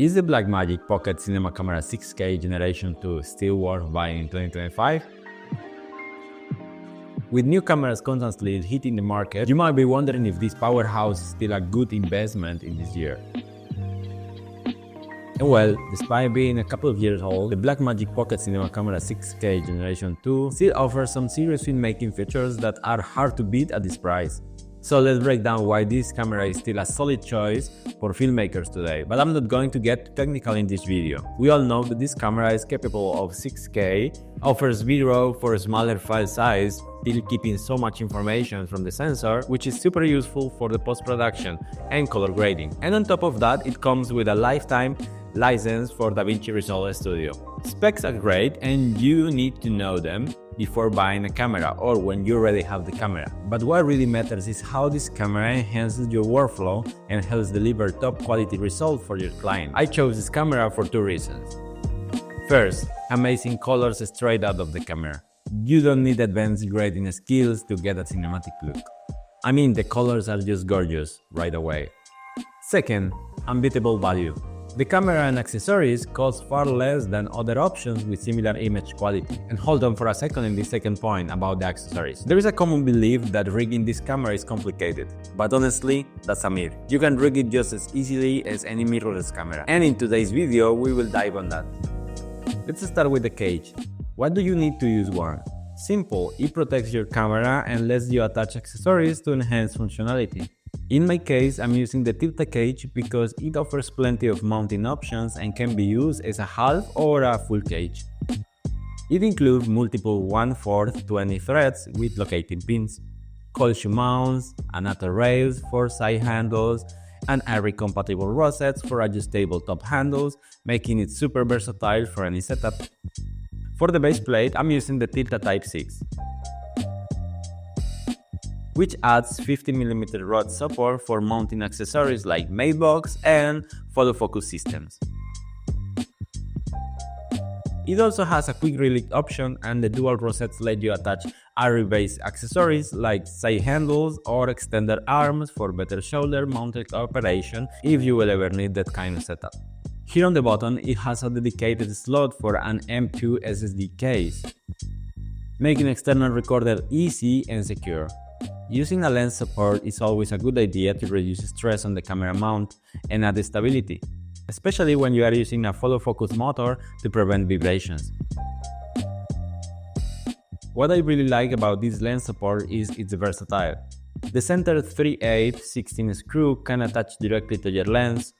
Is the Blackmagic Pocket Cinema Camera 6K Generation 2 still worth buying in 2025? With new cameras constantly hitting the market, you might be wondering if this powerhouse is still a good investment in this year. And well, despite being a couple of years old, the Blackmagic Pocket Cinema Camera 6K Generation 2 still offers some serious filmmaking features that are hard to beat at this price. So let's break down why this camera is still a solid choice for filmmakers today, but I'm not going to get too technical in this video. We all know that this camera is capable of 6K, offers B-RAW for a smaller file size, still keeping so much information from the sensor, which is super useful for the post-production and color grading. And on top of that, it comes with a lifetime license for DaVinci Resolve Studio. Specs are great and you need to know them before buying a camera or when you already have the camera. But what really matters is how this camera enhances your workflow and helps deliver top quality results for your client. I chose this camera for two reasons. First, amazing colors straight out of the camera. You don't need advanced grading skills to get a cinematic look. I mean, the colors are just gorgeous right away. Second, unbeatable value. The camera and accessories cost far less than other options with similar image quality. And hold on for a second in this second point about the accessories. There is a common belief that rigging this camera is complicated, but honestly, that's a myth. You can rig it just as easily as any mirrorless camera. And in today's video, we will dive on that. Let's start with the cage. Why do you need to use one? Simple, it protects your camera and lets you attach accessories to enhance functionality. In my case, I'm using the Tilta cage because it offers plenty of mounting options and can be used as a half or a full cage. It includes multiple 1/4 20 threads with locating pins, cold shoe mounts, NATO rails for side handles, and ARRI compatible rosets for adjustable top handles, making it super versatile for any setup. For the base plate, I'm using the Tilta Type 6. Which adds 50mm rod support for mounting accessories like matebox and photo focus systems. It also has a quick release option and the dual rosettes let you attach ARRI-based accessories like side handles or extended arms for better shoulder mounted operation if you will ever need that kind of setup. Here on the bottom, it has a dedicated slot for an M.2 SSD case, making external recorder easy and secure. Using a lens support is always a good idea to reduce stress on the camera mount and add stability, especially when you are using a follow focus motor to prevent vibrations. What I really like about this lens support is it's versatile. The center 3/8/16 screw can attach directly to your lens,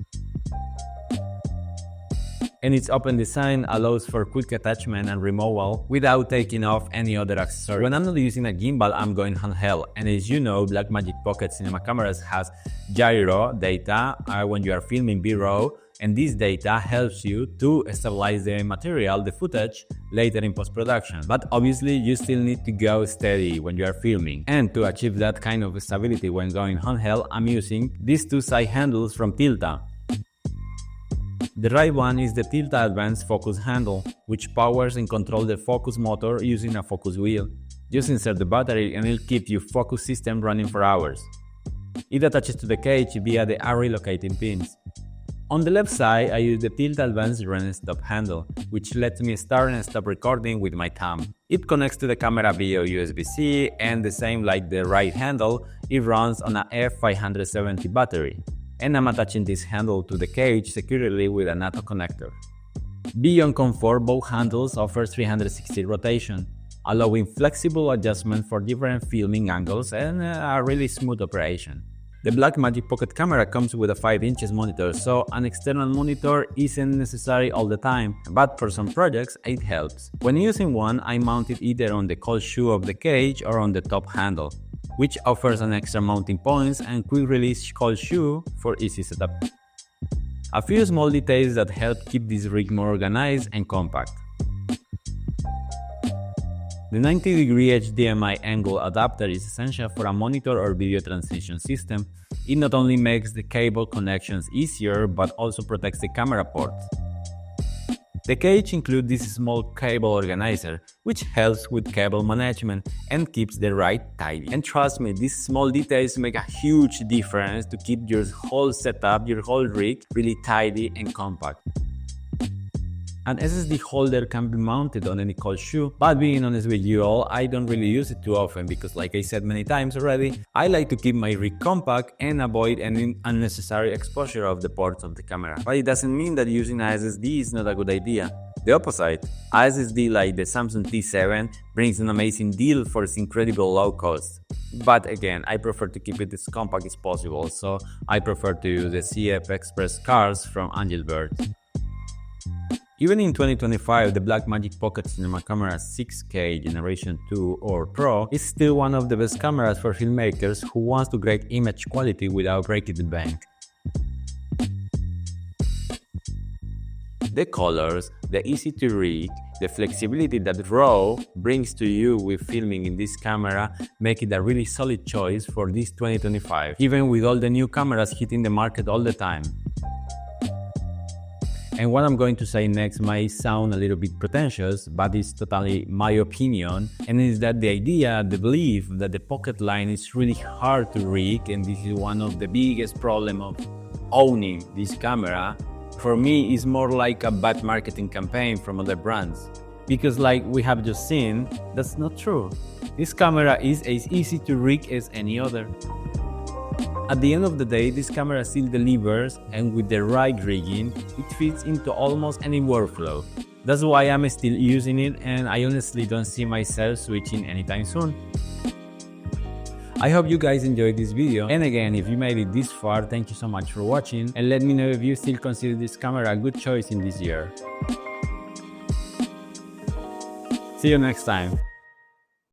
and its open design allows for quick attachment and removal without taking off any other accessory. When I'm not using a gimbal, I'm going handheld, and as you know, Blackmagic Pocket Cinema cameras has gyro data when you are filming B-RAW, and this data helps you to stabilize the material, the footage, later in post-production. But obviously, you still need to go steady when you are filming, and to achieve that kind of stability when going handheld, I'm using these two side handles from Tilta. The right one is the Tilta Advanced Focus handle, which powers and controls the focus motor using a focus wheel. Just insert the battery and it'll keep your focus system running for hours. It attaches to the cage via the ARRI locating pins. On the left side, I use the Tilta Advanced Run and Stop handle, which lets me start and stop recording with my thumb. It connects to the camera via USB-C, and the same like the right handle, it runs on a F570 battery. And I'm attaching this handle to the cage securely with a NATO connector. Beyond comfort, both handles offer 360 rotation, allowing flexible adjustment for different filming angles and a really smooth operation. The Blackmagic Pocket camera comes with a 5" monitor, so an external monitor isn't necessary all the time, but for some projects it helps. When using one, I mount it either on the cold shoe of the cage or on the top handle, which offers an extra mounting points and quick release cold shoe for easy setup. A few small details that help keep this rig more organized and compact. The 90° HDMI angle adapter is essential for a monitor or video transmission system. It not only makes the cable connections easier, but also protects the camera ports. The cage includes this small cable organizer, which helps with cable management and keeps the ride tidy. And trust me, these small details make a huge difference to keep your whole setup, your whole rig, really tidy and compact. An SSD holder can be mounted on any cold shoe, but being honest with you all, I don't really use it too often because, like I said many times already, I like to keep my rig compact and avoid any unnecessary exposure of the ports of the camera. But it doesn't mean that using a SSD is not a good idea. The opposite. A SSD like the Samsung T7 brings an amazing deal for its incredible low cost. But again, I prefer to keep it as compact as possible, so I prefer to use the CF Express cards from Angelbert. Even in 2025, the Blackmagic Pocket Cinema Camera 6K Generation 2 or Pro is still one of the best cameras for filmmakers who want to great image quality without breaking the bank. The colors, the easy to rig, the flexibility that RAW brings to you with filming in this camera make it a really solid choice for this 2025, even with all the new cameras hitting the market all the time. And what I'm going to say next might sound a little bit pretentious, but it's totally my opinion, and is that the idea, the belief that the pocket line is really hard to rig, and this is one of the biggest problems of owning this camera, for me is more like a bad marketing campaign from other brands. Because like we have just seen, that's not true. This camera is as easy to rig as any other. At the end of the day, this camera still delivers, and with the right rigging, it fits into almost any workflow. That's why I'm still using it, and I honestly don't see myself switching anytime soon. I hope you guys enjoyed this video, and again, if you made it this far, thank you so much for watching, and let me know if you still consider this camera a good choice in this year. See you next time.